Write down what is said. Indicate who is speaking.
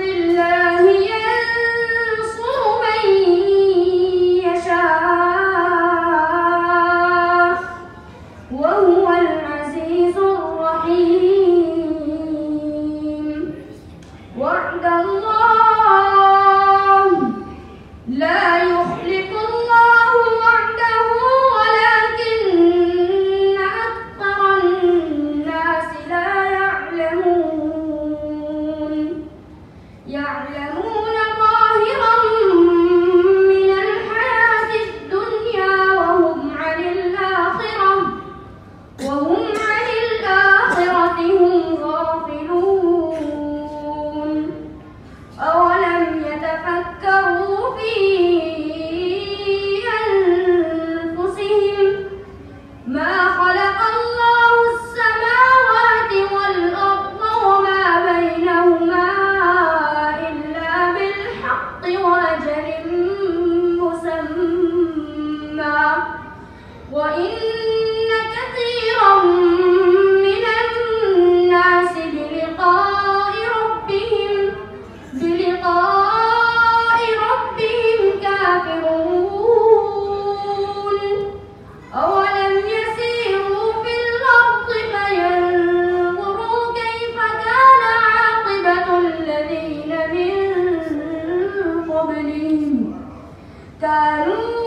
Speaker 1: الله ينصر من يشاء وهو العزيز الرحيم. وعد الله لا يخلف الله وعده ولكن أكثر الناس لا يعلمون ظاهرا من الحياة الدنيا وهم عن الآخرة هم غافلون. أولم يتفكروا في أنفسهم ما خلق الله السماوات والأرض وما بينهما إلا بالحق وأجل مسمى وإن كثيرا من الناس بلقاء ربهم كافرون. أولم يسيروا في الأرض فينظروا كيف كان عاقبة الذين من قبلهم كانوا